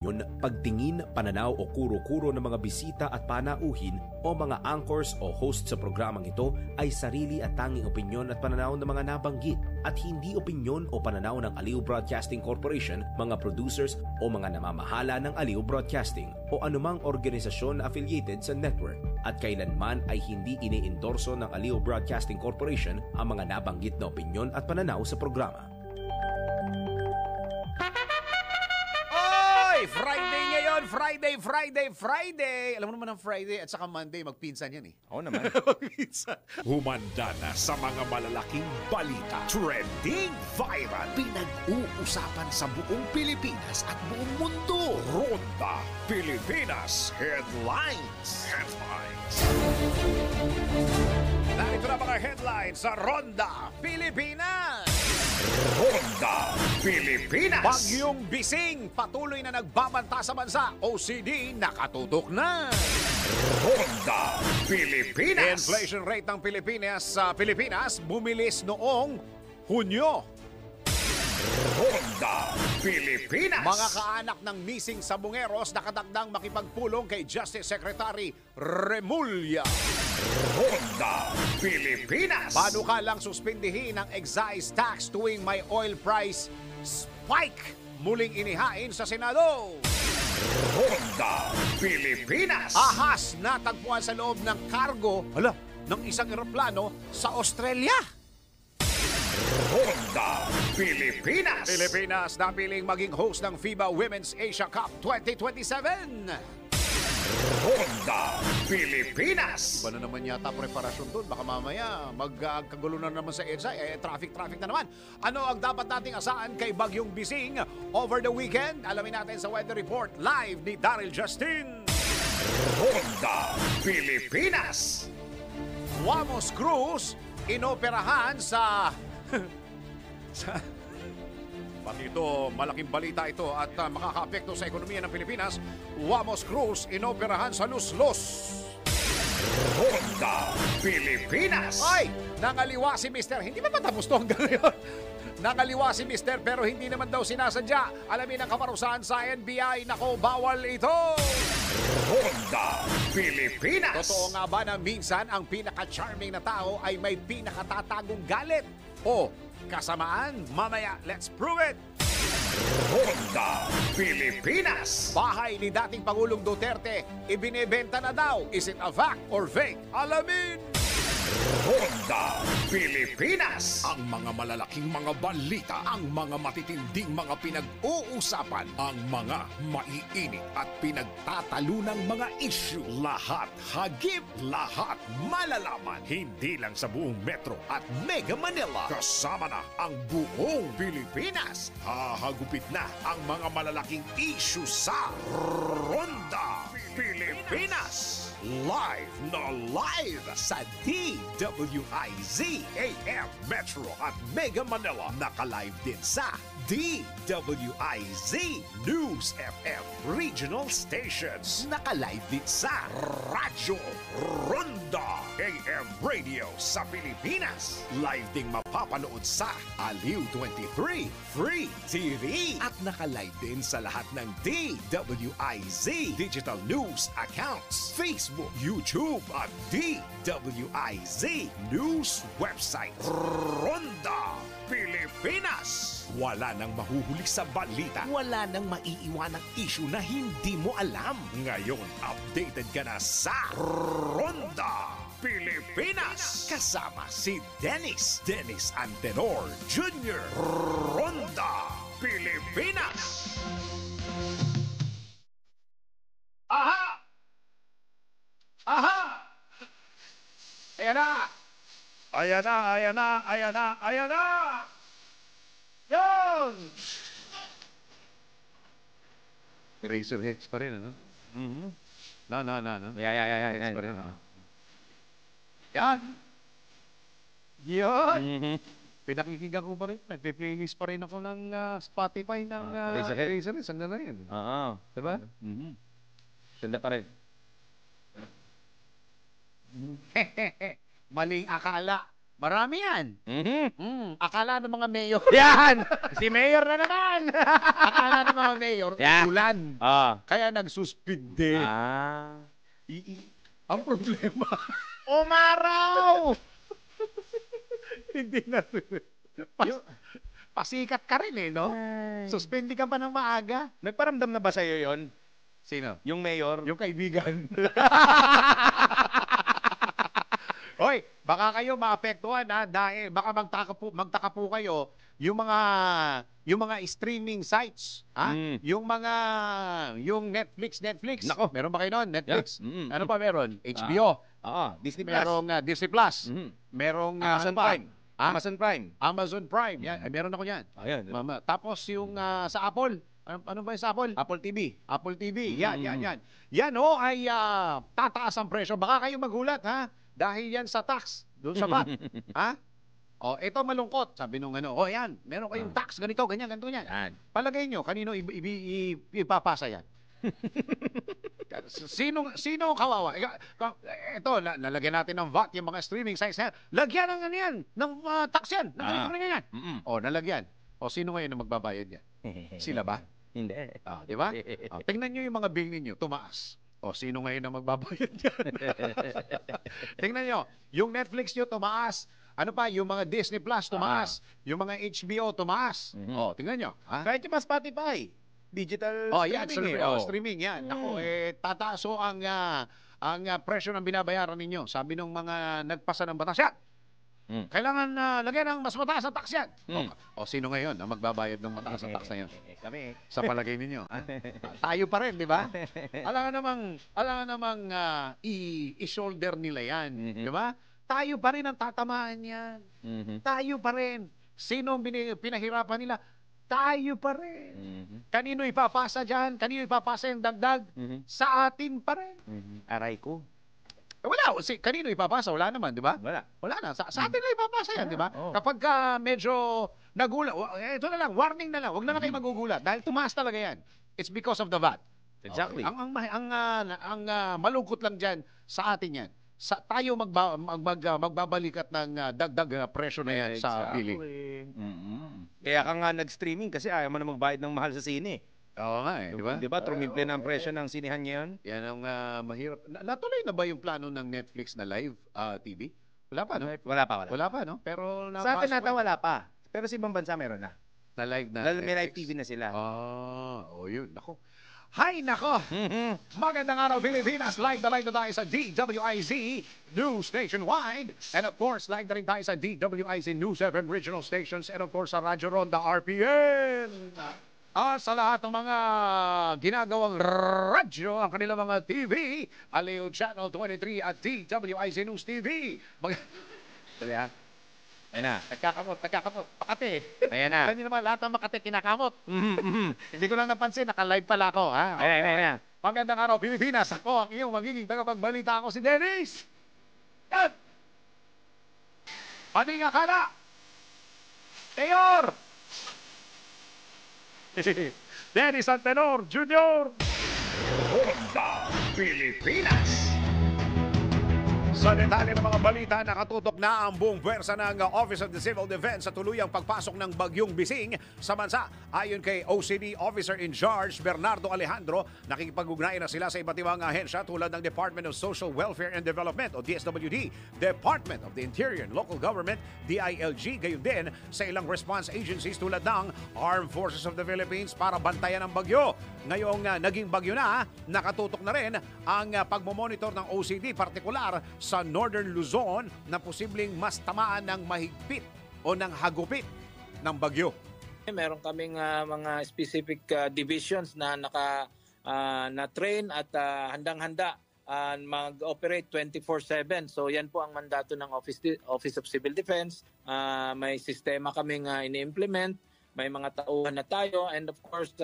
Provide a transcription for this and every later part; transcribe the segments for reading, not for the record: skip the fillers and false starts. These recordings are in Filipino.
Yun, pagtingin, pananaw o kuro-kuro ng mga bisita at panauhin o mga anchors o host sa programang ito ay sarili at tanging opinyon at pananaw ng mga nabanggit at hindi opinyon o pananaw ng Aliw Broadcasting Corporation, mga producers o mga namamahala ng Aliw Broadcasting o anumang organisasyon na affiliated sa network at kailanman ay hindi iniendorso ng Aliw Broadcasting Corporation ang mga nabanggit na opinyon at pananaw sa programa. Friday ngayon! Friday! Alam mo naman ang Friday at saka Monday, magpinsan yan eh. Oo naman. Magpinsan. Humanda na sa mga malalaking balita. Trending viral. Pinag-uusapan sa buong Pilipinas at buong mundo. Ronda Pilipinas Headlines. Narito na mga headlines sa Ronda Pilipinas! Ronda Pilipinas. Bagyong Bising, patuloy na nagbabanta sa bansa. OCD, nakatutok na. Ronda Pilipinas. Inflation rate ng Pilipinas bumilis noong Hunyo. Ronda Pilipinas. Mga kaanak ng missing sabungeros nakatagdang makipagpulong kay Justice Secretary Remulla. Ronda Pilipinas. Panukalang suspindihin ang excise tax tuwing may oil price spike. Muling inihain sa Senado. Ronda Pilipinas. Ahas natagpuan sa loob ng cargo ng isang eroplano sa Australia. Ronda Pilipinas. Pilipinas napiling maging host ng FIBA Women's Asia Cup 2027. Ronda Pilipinas. Iba na naman yata preparasyon doon. Baka mamaya magkagulo na naman sa EDSA. Traffic na naman. Ano ang dapat nating asahan kay Bagyong Bising over the weekend? Alamin natin sa weather report live ni Daryl Justin. Ronda Pilipinas. Wamos Cruz inoperahan sa pati ito, malaking balita ito at makaka-apekto sa ekonomiya ng Pilipinas. Wamos Cruz inoperahan sa Luslos. Ronda Pilipinas. Ay, nangaliwa si Mr. Hindi ba matapos to hanggang ngayon? Nangaliwa si Mr. pero hindi naman daw sinasadya. Alamin ang kaparusahan sa NBI. Nako, bawal ito. Ronda Pilipinas. Totoo nga ba na minsan ang pinaka-charming na tao ay may pinakatatagong galit? O kasamaan? Mamaya, let's prove it! Ronda Pilipinas. Bahay ni dating Pangulong Duterte, ibinebenta na daw. Is it a fact or fake? Alamin! Ronda Pilipinas. Ang mga malalaking mga balita, ang mga matitinding mga pinag-uusapan, ang mga maiinit at pinagtatalunang mga issue. Lahat hagip, lahat malalaman. Hindi lang sa buong Metro at Mega Manila. Kasama na ang buong Pilipinas. Hahagupit na ang mga malalaking issue sa Ronda Pilipinas. Live na live sa DWIZ AM Metro at Mega Manila. Naka-live din sa DWIZ News FM Regional Stations. Naka-live din sa Radyo Ronda AM Radio sa Pilipinas. Live ding mapapanood sa Aliw 23 Free TV. At naka-live din sa lahat ng DWIZ Digital News accounts, Facebook, YouTube at DWIZ News website. Ronda Pilipinas. Wala nang mahuhuli sa balita. Wala nang maiiwanang issue na hindi mo alam. Ngayon, updated ka na sa Ronda Pilipinas. Kasama si Dennis Antenor Jr. Ronda Pilipinas. Aha! Aha! Ayan na! Ayan na, ayan na, ayan na, ayan na! Yun! Razorheads pa rin, ano? Mm-hmm. No. Yeah. Pa rin, ano? Yan! Yun! Mm-hmm. Pinakikigan ko pa rin. Nagpiplaylist pa rin ako ng Spotify ng Razorheads. Sanda na yun. Oo. Diba? Mm-hmm. Sanda pa rin. Maling akala. Marami yan. Akala ng mga mayor. Yan! Si Mayor na naman! Akala ng mga mayor, Yeah. ulan. Ah. Kaya nagsuspinde. Ah. Ang problema, Umaraw! hindi na. Pasikat ka rin eh, no? Suspindi ka pa ng maaga. Nagparamdam na ba sa'yo yon? Sino? Yung mayor? Yung kaibigan. Hoy, baka kayo maapektuhan ha dahil baka magtaka po kayo yung mga streaming sites, ha? Mm. Yung Netflix. Nako. Meron ba kayo noon? Netflix. Yeah. Mm. Ano pa meron? HBO. Disney Plus. Merong Disney Plus. Mhm. Merong Amazon ano pa? Prime. Ha? Amazon Prime. Amazon Prime. Yan, ay, meron ako yan. Ayan. Mama. Tapos yung sa Apple. Ano ba yung sa Apple? Apple TV. Apple TV. Mm. Yan. Yan ay tataas ang presyo. Baka kayo magulat, ha? Dahil yan sa tax. Doon sa VAT. Ha? O, ito malungkot. Sabi nung yan, meron kayong tax, ganito, ganyan. Yan. Palagay nyo, kanino ipapasa yan? Sino ang kawawa? Ito, nalagyan natin ng VAT, yung mga streaming sites na yan. Lagyan ng ano yan, ng tax yan. Ng ganito yan. O, nalagyan. O, sino ngayon ang magbabayad yan? Sila ba? Hindi. Di ba? Tingnan nyo yung mga bill ninyo, tumaas. O, sino ngayon ang magbabayad yan? Tingnan nyo, yung Netflix nyo tumaas. Ano pa, yung mga Disney Plus tumaas. Yung mga HBO tumaas. O, tingnan nyo. Ha? Kahit yung mga Spotify. Digital Yan, streaming. streaming yan. Ako, tataaso ang presyo ng binabayaran ninyo. Sabi ng mga nagpasa ng batas yan. Kailangan lagyan ng mas mataas na tax yan. O, sino ngayon ang magbabayad ng mataas na tax na yun? Kami. Sa palagay ninyo. Tayo pa rin, di ba? Alam namang i-shoulder nila yan. Di ba? Tayo pa rin ang tatamaan yan. Tayo pa rin. Sino ang pinahirapan nila? Tayo pa rin. Kanino ipapasa dyan? Kanino ipapasa yung dagdag? Sa atin pa rin. Aray ko. Wala. Kanino ipapasa? Wala naman, di ba? Wala. Na. Sa atin na ipapasa yan, di ba? Oo. Kapag medyo nagulat, ito na lang, warning na lang. Huwag na kayo magugulat. Dahil tumaas talaga yan. It's because of the VAT. Exactly. Okay. Ang malungkot lang dyan, sa atin yan. Tayo magbabalikat ng dagdag presyo na yan sa billing. Kaya ka nga nag-streaming kasi ayaw mo na magbayad ng mahal sa sine. Oo nga di ba? Di ba? Trumimple na ang presyo ng sinihan ngayon. Yan ang mahirap. Natuloy na ba yung plano ng Netflix na live TV? Wala pa, no? Wala pa. Wala pa, no? Pero Sa atin nata wala pa. Pero sa ibang bansa meron na. na live na May live Netflix. TV na sila. Yun. Nako. Hay, nako. Magandang araw, Pilipinas. Live na tayo sa DWIZ News Nationwide. And of course, live na rin tayo sa DWIZ News 7 Regional Stations. And of course, sa Radyo Ronda RPN. Sa lahat ng mga ginagawang radyo, ang kanilang mga TV, Aliw Channel 23 at DWIZ News TV. Ayan na. Nagkakamot. Makati. Ayan na. Hindi naman lahat ng Makati kinakamot. Hindi ko lang napansin, naka-live pala ako. Ha? Ayan. Magandang araw, Pilipinas. Ako ang iyong magiging tagapagbalita. Ako si Dennis. Yan! Paning akala! Mayor! Dennis Antenor Jr. Pilipinas. Sa detalye ng mga balita, nakatutok na ang buong puwersa ng Office of the Civil Defense sa tuluyang pagpasok ng Bagyong Bising sa bansa. Ayon kay OCD Officer in Charge Bernardo Alejandro, nakikipag-ugnayan na sila sa iba't ibang ahensya tulad ng Department of Social Welfare and Development o DSWD, Department of the Interior and Local Government, DILG, gayon din sa ilang response agencies tulad ng Armed Forces of the Philippines para bantayan ang bagyo. Ngayong naging bagyo na, nakatutok na rin ang pagmomonitor ng OCD, partikular sa Northern Luzon na posibleng mas tamaan ng mahigpit o ng hagupit ng bagyo. Meron kaming mga specific divisions na na-train at handang-handa mag-operate 24/7. So yan po ang mandato ng Office of Civil Defense. May sistema kaming ini-implement, may mga tauhan na tayo, and of course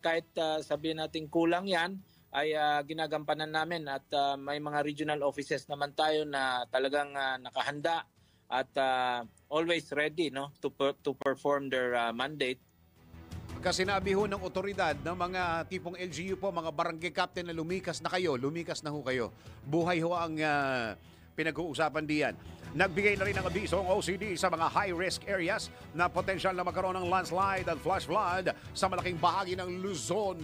kahit sabihin natin kulang yan, ay ginagampanan namin at may mga regional offices naman tayo na talagang nakahanda at always ready to perform their mandate. Kasi sinabi ho ng otoridad ng mga tipong LGU po, mga barangay captain na lumikas na ho kayo. Buhay ho ang pinag-uusapan diyan. Nagbigay na rin ng abiso ang OCD sa mga high-risk areas na potensyal na magkaroon ng landslide at flash flood sa malaking bahagi ng Luzon.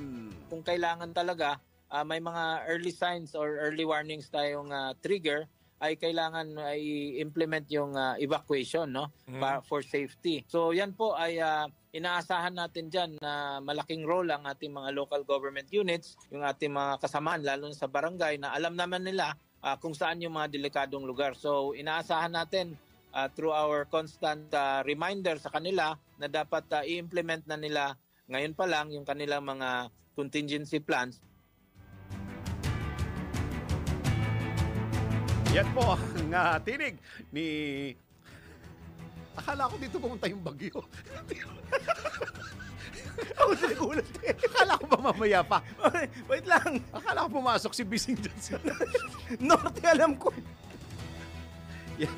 Kung kailangan talaga, may mga early signs or early warnings tayong trigger, ay kailangan i-implement yung evacuation, no, for safety. So yan po ay inaasahan natin dyan na malaking role ang ating mga local government units, yung ating mga kasamaan, lalo na sa barangay, na alam naman nila kung saan yung mga delikadong lugar. So inaasahan natin through our constant reminder sa kanila na dapat i-implement na nila ngayon pa lang yung kanilang mga contingency plans. Yan po ang tinig ni... Akala ko dito pumunta yung bagyo. Ako nagulat eh. Akala ko ba mamaya pa? Wait lang. Akala ko pumasok si Bising dyan. Norte alam ko. Yan.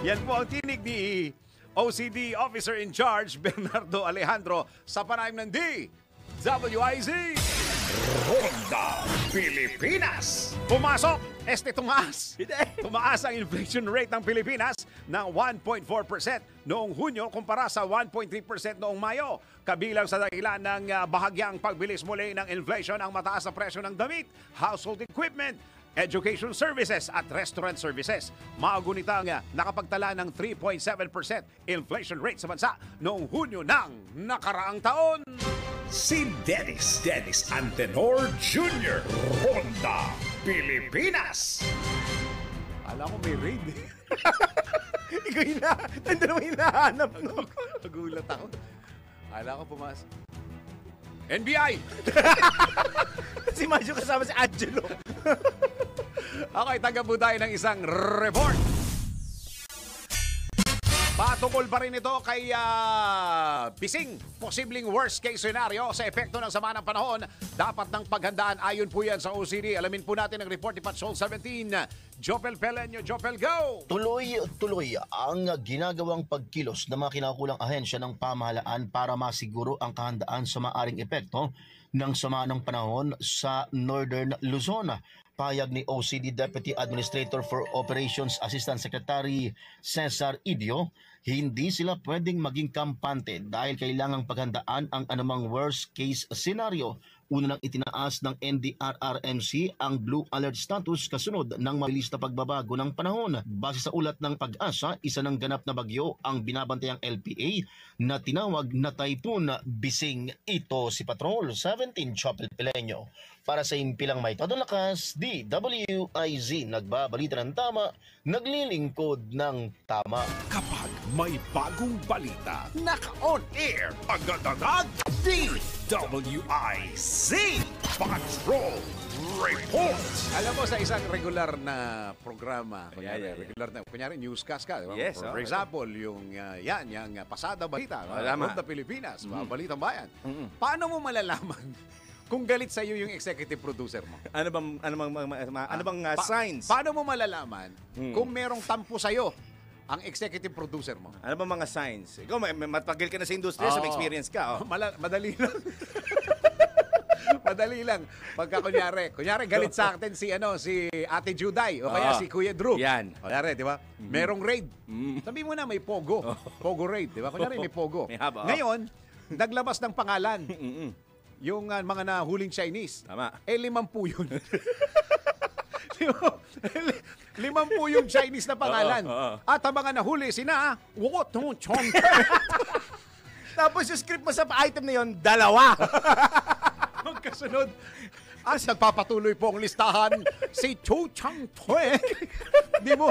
Yan po ang tinig ni OCD Officer in Charge Bernardo Alejandro sa panayam ng DWIZ. Ronda Pilipinas. Pumasok! Tumaas! Hindi. Tumaas ang inflation rate ng Pilipinas ng 1.4% noong Hunyo kumpara sa 1.3% noong Mayo. Kabilang sa dahilan ng bahagyang pagbilis muli ng inflation ang mataas na presyo ng damit, household equipment, education services at restaurant services. Maagunitang nakapagtala ng 3.7% inflation rate sa bansa noong Hunyo ng nakaraang taon. Si Dennis Antenor Jr. Ronda Pilipinas. Alam ko may raid. Ikaw nandun naman hinahanap. No? Nagulat ako. Alam ko pumasok. NBI! Si Majo kasama si Angelo. Okay, tagab po tayo ng isang report. Patungkol pa rin ito kay Bising. Posibleng worst case scenario sa epekto ng sama ng panahon. Dapat ng paghandaan ayon po yan sa OCD. Alamin po natin ang report ni Patrol 17. Jopel Pelenyo, Jopel, go! Tuloy-tuloy ang ginagawang pagkilos ng mga kinakulang ahensya ng pamahalaan para masiguro ang kahandaan sa maaring epekto ng sama ng panahon sa Northern Luzon. Payag ni OCD Deputy Administrator for Operations Assistant Secretary Cesar Idio, hindi sila pwedeng maging kampante dahil kailangang paghandaan ang anumang worst case scenario. Una nang itinaas ng NDRRMC ang Blue Alert status kasunod ng mabilis na pagbabago ng panahon. Base sa ulat ng Pag-asa, isa ng ganap na bagyo ang binabantayang LPA na tinawag na Typhoon Bising. Ito si Patrol 17 Chopel Pileño. Para sa impilang may todong lakas, DWIZ nagbabalita ng tama, naglilingkod ng tama. Kapag may bagong balita, naka-on air, agad-agad, DWIZ Patrol Report. Alam mo, sa isang regular na programa, Yeah. regular na, kunyari newscast ka, di ba? Yes, For example, yung yung pasada balita, tama. Ronda Pilipinas, Balitang Bayan. Paano mo malalaman kung galit sa iyo yung executive producer mo? Ano bang signs? Paano mo malalaman kung merong tampo sa iyo ang executive producer mo? Ano bang mga signs? Ikaw, matagil ka na sa industriya, so may experience ka. Oh. Madali lang. Madali lang. Pagka kunyari galit sa atin si Ate Juday o kaya si Kuya Drew. Yan. Kunyari, di ba? Merong raid. Sabi mo na may Pogo. Pogo raid, di ba? Kunyari may Pogo. May haba, oh. Ngayon, naglabas ng pangalan. Yung mga nahuling Chinese. Tama. 50 yun. 50 yung Chinese na pangalan. At ang mga nahuli, sina Wotong Chong. Tapos yung script mo sa item na yun, 2. Magkasunod. At nagpapatuloy po ang listahan si Cho Chang Tue. hindi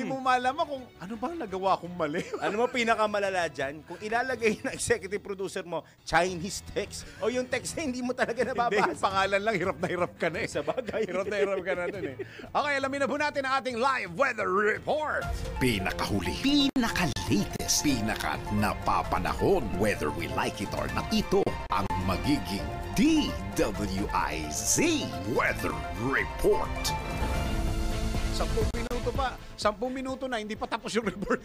mo malaman kung ano bang nagawa kong mali. Ano mo pinakamalala dyan? Kung ilalagay ng executive producer mo, Chinese text, o yung text na hindi mo talaga Hindi, nababasa. yung pangalan lang, hirap na hirap ka na eh. Sa bagay. Hirap na hirap ka na dun eh. Okay, alamin na po natin ang ating live weather report. Pinakahuli, pinaka-latest, pinaka-napapanahon, whether we like it or not, ito ang magiging DWIZ Weather Report. 10 minuto pa. 10 minuto na, hindi pa tapos yung report.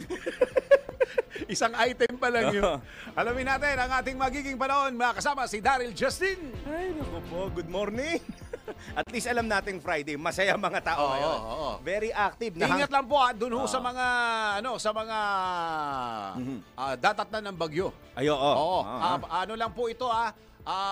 Isang item pa lang yun. Alamin natin ang ating magiging panahon. Makasama si Daryl Justin. Ay, naku po. Good morning. At least alam nating Friday, masaya mga tao ngayon. Very active. Ingat lang po doon ho sa mga datatnan ng bagyo. Ayo, Oo. Ano lang po ito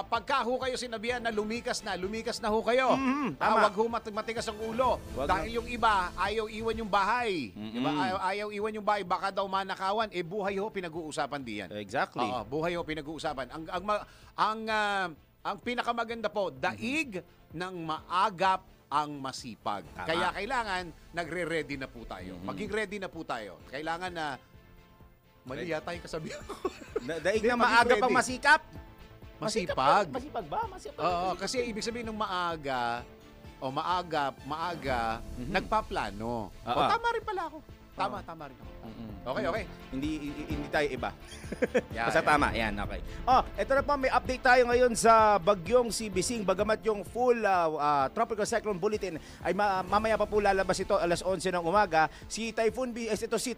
pagka ho kayo sinabihan na lumikas na ho kayo. Tama. Wag ho matigas ang ulo. Dahil yung iba, ayaw iwan yung bahay. Diba? Ayaw iwan yung bahay, baka daw manakawan. Buhay ho, pinag-uusapan diyan. Exactly. Buhay ho, pinag-uusapan. Ang pinakamaganda po, daig ng maagap ang masipag. Tama. Kaya kailangan, nagre-ready na po tayo. Maging ready na po tayo. Kailangan na, mali yata yung kasabihan ko. Daig Hindi, na maging maaga ready. pang masikap. Masipag. Masipag ba? Masipag. Oo, kasi ibig sabihin ng maaga, nagpaplano. Tama rin pala ako. Tama rin ako. Okay. Hindi tayo iba. Yeah, Basta tama. Yan, okay. Ito na po, may update tayo ngayon sa bagyong si Bising. Bagamat yung full tropical cyclone bulletin ay mamaya pa po lalabas ito alas 11 ng umaga. Si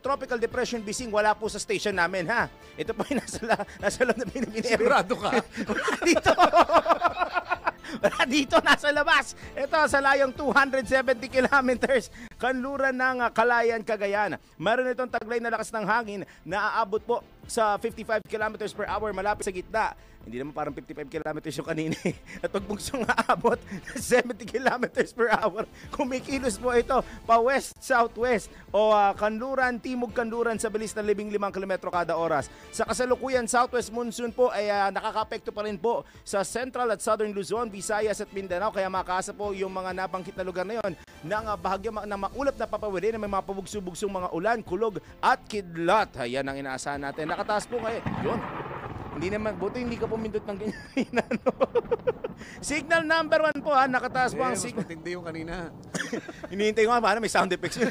Tropical Depression Bising wala po sa station namin, ha? Ito po ay nasa loob na Philippine area. Sigurado ka? Dito. Wala dito, nasa labas. Ito, sa layong 270 kilometers, kanluran ng Calayan, Cagayan. Meron itong taglay na lakas ng hangin na aabot po sa 55 kilometers per hour malapit sa gitna. Hindi naman parang 55 kilometers yung kanina. At pagbugsong aabot 70 kilometers per hour. Kumikilos po ito pa west-southwest o kanluran, timog kanluran sa bilis ng 15 kilometro kada oras. Sa kasalukuyan, southwest monsoon po ay nakakapekto pa rin po sa central at southern Luzon, Visayas at Mindanao. Kaya makasa po yung mga nabanggit na lugar na yon ng bahagyo na maulap na papawili na may mga pabugso-bugsong mga ulan, kulog at kidlat. Ayan ang inaasahan natin. Nakataas po ngayon. Yun. Hindi naman, buti hindi ka pumindot ng ganyan. Signal number 1 po, nakataas po ang signal. Mas matindi yung kanina. Hinihintay ko nga, paano may sound effects yun.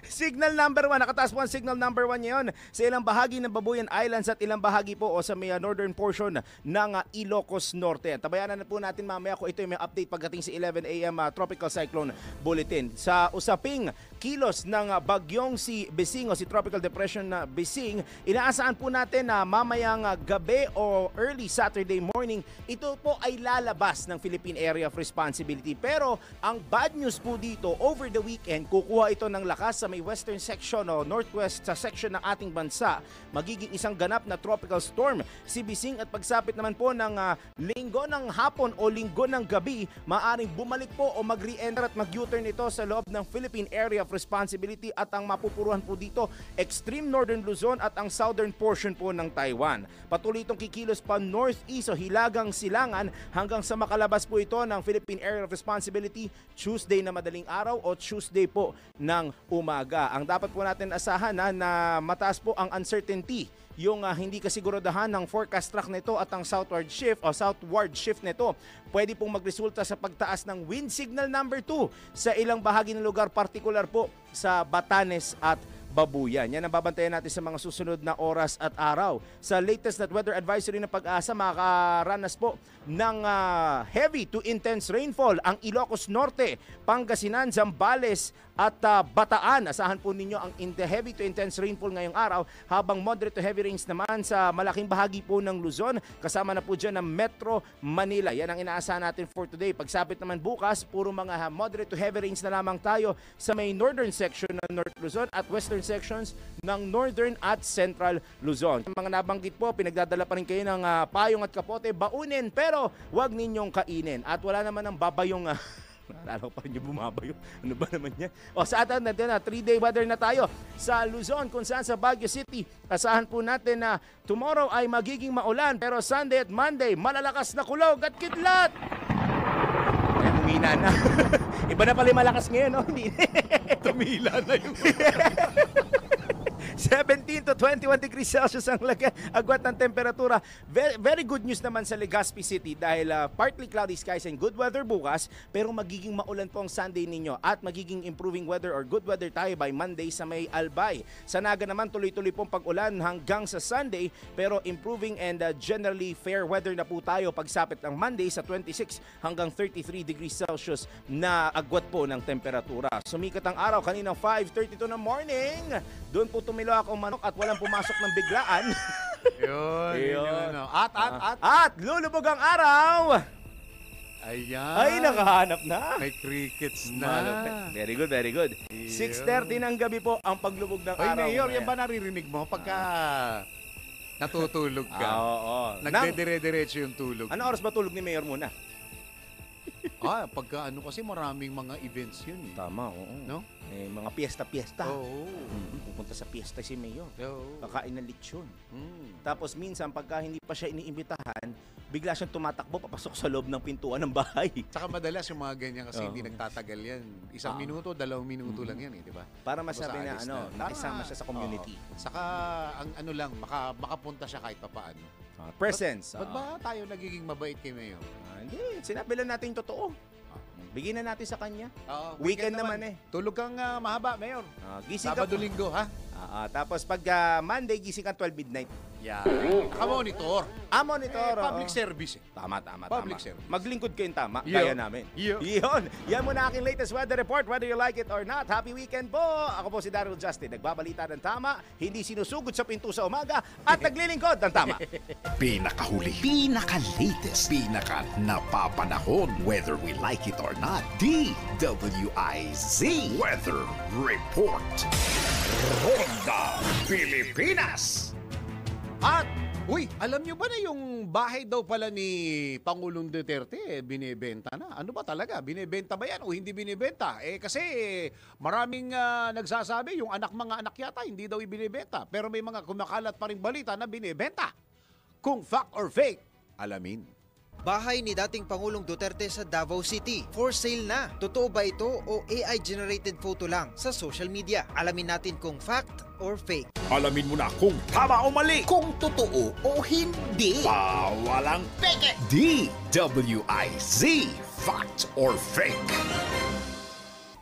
Signal number 1, nakataas po ang signal number 1 ngayon sa ilang bahagi ng Babuyan Islands at ilang bahagi po o sa may northern portion ng Ilocos Norte. Tabayanan na po natin mamaya kung ito yung may update pagdating sa 11 a.m. Tropical Cyclone Bulletin. Sa usaping kilos ng bagyong si Bising o si Tropical Depression na Bising, inaasahan po natin na mamayang gabi o early Saturday morning, ito po ay lalabas ng Philippine Area of Responsibility. Pero ang bad news po dito, over the weekend, kukuha ito ng lakas sa may western section o northwest sa section ng ating bansa. Magiging isang ganap na tropical storm si Bising at pagsapit naman po ng linggo ng hapon o linggo ng gabi, maaring bumalik po o mag-re-enter at mag-U-turn ito sa loob ng Philippine Area of Responsibility at ang mapupuruhan po dito, extreme northern Luzon at ang southern portion po ng Taiwan. Patuloy itong kikilos pa northeast o hilagang silangan hanggang sa makalabas po ito ng Philippine Area of Responsibility Tuesday na madaling araw o Tuesday po ng umaga. Ang dapat po natin asahan na mataas po ang uncertainty, yung hindi kasiguraduhan ng forecast track nito at ang southward shift nito. Pwede pong magresulta sa pagtaas ng wind signal number 2 sa ilang bahagi ng lugar, partikular po sa Batanes at Babuyan. Yan ang babantayan natin sa mga susunod na oras at araw. Sa latest na weather advisory ng Pag-asa, makakaranas po ng heavy to intense rainfall ang Ilocos Norte, Pangasinan, Zambales at Bataan. Asahan po ninyo ang heavy to intense rainfall ngayong araw, habang moderate to heavy rains naman sa malaking bahagi po ng Luzon, kasama na po dyan ng Metro Manila. Yan ang inaasahan natin for today. Pagsapit naman bukas, puro mga moderate to heavy rains na lamang tayo sa may northern section ng North Luzon at western sections ng northern at central Luzon. Mga nabanggit po, pinagdadala pa rin kayo ng payong at kapote, baunin, pero wag ninyong kainin. At wala naman ng babayong naalala ko pa rin yung bumabayo. Ano ba naman yan? Sa atin natin 3-day weather na tayo sa Luzon, kung saan sa Baguio City. Asahan po natin na tomorrow ay magiging maulan, pero Sunday at Monday malalakas na kulog at kidlat. Ay, humina na. Iba na pala yung malakas ngayon, no? Hindi. Tumila na yung 17 to 21 degrees Celsius ang agwat ng temperatura. Very good news naman sa Legazpi City dahil partly cloudy skies and good weather bukas, pero magiging maulan po ang Sunday ninyo at magiging improving weather or good weather tayo by Monday sa may Albay. Sa Naga naman tuloy-tuloy pong pag-ulan hanggang sa Sunday, pero improving and generally fair weather na po tayo pagsapit ng Monday sa 26 hanggang 33 degrees Celsius na agwat po ng temperatura. Sumikat ang araw kaninang 5:32 ng morning. Doon po tumila kilo akong manok at walang pumasok ng biglaan. Yun. Ayun. At. At lulubog ang araw. Ayan. Ay, nakahanap na. May crickets na. Malupit. Very good, very good. 6:30 ng gabi po ang paglubog ng Oy, araw. Mayor, yan ba naririnig mo pagka natutulog ka? Oo. Nagdedire-diretso yung tulog. Ano oras ba tulog ni Mayor muna? Pagka kasi maraming mga events yun. Tama, oo. No? Eh, mga piyesta-piyesta. Oo. Pupunta sa piyesta si Mayor. Oo. Kakain ng lechon. Mm. Tapos minsan, pagka hindi pa siya iniimbitahan, bigla siyang tumatakbo, papasok sa loob ng pintuan ng bahay. Saka madalas yung mga ganyan kasi Oo. hindi nagtatagal yan. Isang minuto, 2 minuto lang yan di ba? Para masabi na, Tapos aalis na. nakisama siya sa community. Saka, ang ano lang, makapunta siya kahit papaano. Presence. Ba't ba tayo nagiging mabait kay Mayor? Hindi, sinabi lang natin yung totoo. Bigyan na natin sa kanya. Oo, Weekend naman eh. Tulog kang mahaba, Mayor. Gising ka Sabado, Linggo, ha? tapos pag Monday, gising ka 12 midnight. Yeah. Monitor. Monitor. Public service. Tama. Public service. Maglingkod kayong tama. Yo. Kaya namin. Yo. Yun. Yan muna aking latest weather report. Whether you like it or not, happy weekend po. Ako po si Daryl Justin. Nagbabalita ng tama, hindi sinusugod sa pinto sa umaga, at naglilingkod ng tama. Pinakahuli, pinaka-latest, pinaka-napapanahon, whether we like it or not, DWIZ Weather Report. Ronda Pilipinas. At, alam nyo ba na yung bahay daw pala ni Pangulong Duterte, binibenta na? Ano ba talaga? Binibenta ba yan o hindi binibenta? Kasi maraming nagsasabi, yung mga anak yata, hindi daw ibinibenta. Pero may mga kumakalat pa rin balita na binibenta. Kung fact or fake, alamin. Bahay ni dating Pangulong Duterte sa Davao City. For sale na. Totoo ba ito o AI-generated photo lang sa social media? Alamin natin kung fact or fake. Alamin mo na kung tama o mali, kung totoo o hindi. Bawalang peke. DWIZ Fact or Fake.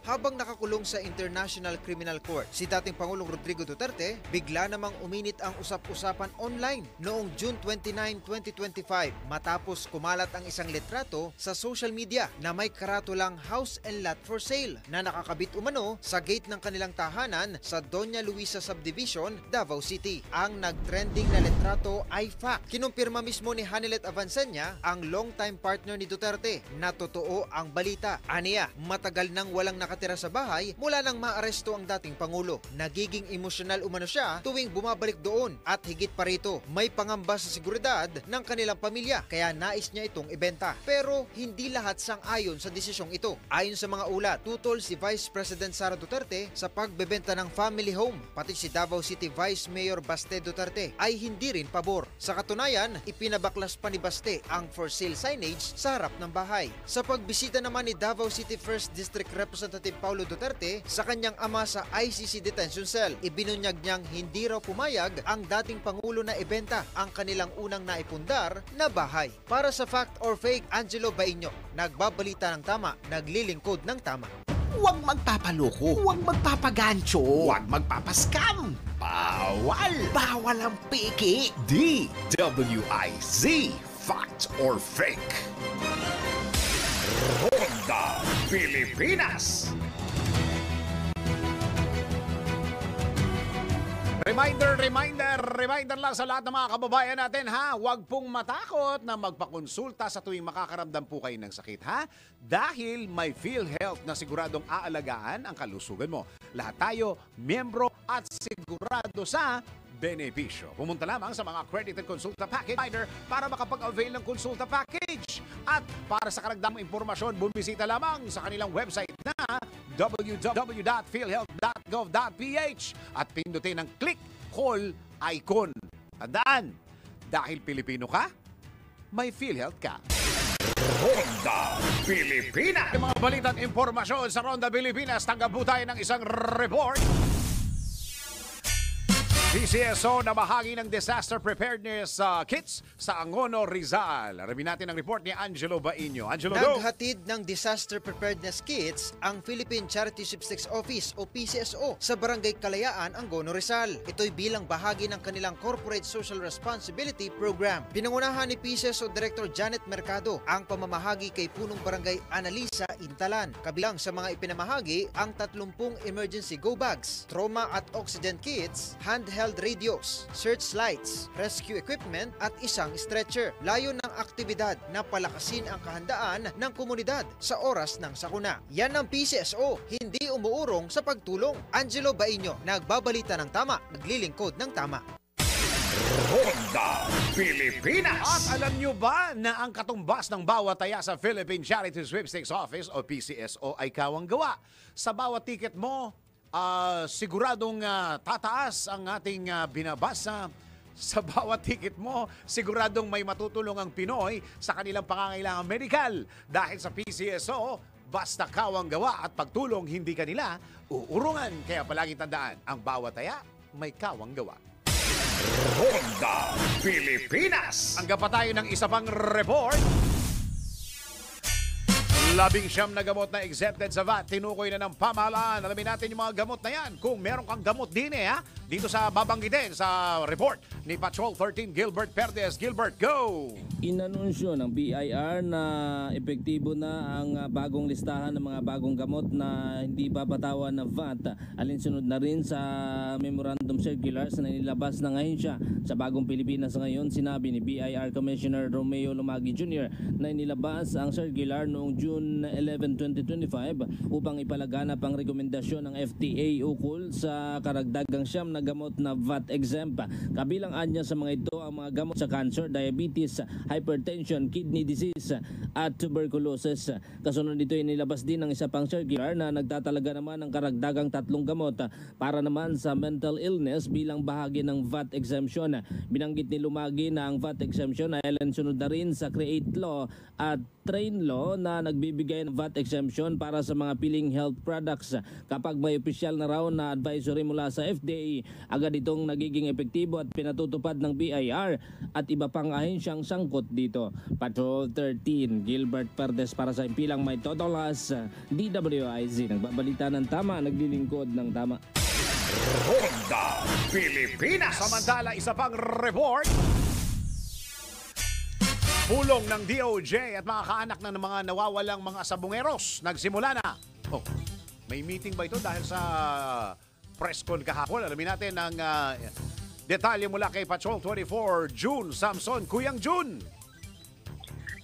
Habang nakakulong sa International Criminal Court, si dating Pangulong Rodrigo Duterte, bigla namang uminit ang usap-usapan online noong June 29, 2025 matapos kumalat ang isang litrato sa social media na may karatulang house and lot for sale na nakakabit umano sa gate ng kanilang tahanan sa Doña Luisa Subdivision, Davao City. Ang nag-trending na litrato ay fact. Kinumpirma mismo ni Hanilet Avancenia, ang long-time partner ni Duterte, na totoo ang balita. Aniya, matagal nang walang nakatira sa bahay mula nang maaresto ang dating Pangulo. Nagiging emosyonal umano siya tuwing bumabalik doon at higit pa rito, may pangamba sa seguridad ng kanilang pamilya kaya nais niya itong ibenta. Pero hindi lahat sang-ayon sa desisyong ito. Ayon sa mga ulat, tutol si Vice President Sara Duterte sa pagbebenta ng family home. Pati si Davao City Vice Mayor Baste Duterte ay hindi rin pabor. Sa katunayan, ipinabaklas pa ni Baste ang for sale signage sa harap ng bahay. Sa pagbisita naman ni Davao City 1st District Representative Paulo Duterte sa kanyang ama sa ICC detention cell, ibinunyag niyang hindi raw pumayag ang dating Pangulo na ibenta ang kanilang unang naipundar na bahay. Para sa fact or fake, Angelo Bainyo, nagbabalita ng tama, naglilingkod ng tama. Huwag magpapaloko, huwag magpapagancho, huwag magpapaskam. Bawal! Bawal ang peke. DWIZ Fact or Fake. Ronda Pilipinas. Reminder lang sa lahat ng mga kababayan natin, ha? Huwag pong matakot na magpakonsulta sa tuwing makakaramdam po kayo ng sakit, ha? Dahil may PhilHealth na siguradong aalagaan ang kalusugan mo. Lahat tayo, miyembro at sigurado sa benepisyo. Pumunta lamang sa mga accredited consulta package provider para makapag-avail ng consulta package. At para sa karagdagang impormasyon, bumisita lamang sa kanilang website na www.philhealth.gov.ph at pindutin ang click call icon. Tandaan, dahil Pilipino ka, may PhilHealth ka. Ronda Pilipinas. Yung mga balita at impormasyon sa Ronda Pilipinas, tanggap po tayo ng isang report. PCSO na bahagi ng Disaster Preparedness Kits sa Angono, Rizal. Alamin natin ang report ni Angelo Baino. Angelo, go! Naghatid ng Disaster Preparedness Kits ang Philippine Charity Sweepstakes Office o PCSO sa Barangay Kalayaan, Angono, Rizal. Ito'y bilang bahagi ng kanilang Corporate Social Responsibility Program. Pinangunahan ni PCSO Director Janet Mercado ang pamamahagi kay punong Barangay Analisa, Intalan. Kabilang sa mga ipinamahagi ang 30 emergency go bags, trauma at oxygen kits, handheld radios, search lights, rescue equipment at isang stretcher. Layo ng aktibidad na palakasin ang kahandaan ng komunidad sa oras ng sakuna. Yan ang PCSO, hindi umuurong sa pagtulong. Angelo Baino, nagbabalita ng tama, naglilingkod ng tama. Ronda Pilipinas. At alam nyo ba na ang katumbas ng bawat taya sa Philippine Charity Sweepstakes Office o PCSO ay kawang gawa? Sa bawat ticket mo, siguradong tataas ang ating binabasa. Sa bawat ticket mo, siguradong may matutulong ang Pinoy sa kanilang pangangailangan medikal. Dahil sa PCSO, basta kawang gawa at pagtulong hindi kanila uurungan. Kaya palagi tandaan, ang bawat taya may kawang gawa. Ronda Pilipinas. Hanggang pa tayo ng isa pang report. 19 na gamot na exempted sa VAT, tinukoy na ng pamahalaan. Alamin natin yung mga gamot na yan. Kung meron kang gamot din dito sa babanggitin sa report ni Patrol 13 Gilbert Perdes. Gilbert, go! Inanunsyo ng BIR na epektibo na ang bagong listahan ng mga bagong gamot na hindi babatawan ng VAT. Alinsunod na rin sa memorandum circulars na nilabas ng ahensya sa Bagong Pilipinas ngayon. Sinabi ni BIR Commissioner Romeo Lumagi Jr. na inilabas ang circular noong June 11, 2025 upang ipalaganap ang rekomendasyon ng FTA ukol sa karagdagang siyam na gamot na VAT exempt. Kabilang anya sa mga ito ang mga gamot sa cancer, diabetes, hypertension, kidney disease at tuberculosis. Kasunod nito ay nilabas din ng isa pang circular na nagtatalaga naman ng karagdagang 3 gamot para naman sa mental illness bilang bahagi ng VAT exemption. Binanggit ni Lumagi na ang VAT exemption ay alinsunod na rin sa Create Law at Train Law na nagbibigay ng VAT exemption para sa mga piling health products. Kapag may opisyal na raw na advisory mula sa FDA, agad itong nagiging epektibo at pinatutupad ng BIR at iba pang ahensyang sangkot dito. Patrol 13, Gilbert Perdes para sa impilang may totolas. DWIZ, nagbabalita ng tama, naglilingkod ng tama. Ronda Pilipinas. Samantala, isa pang report. Pulong ng DOJ at mga kaanak ng mga nawawalang mga sabungeros. Nagsimula na. May meeting ba ito dahil sa press con kahapon? Alamin natin ang detalye mula kay Patrol 24, June Samson. Kuyang June!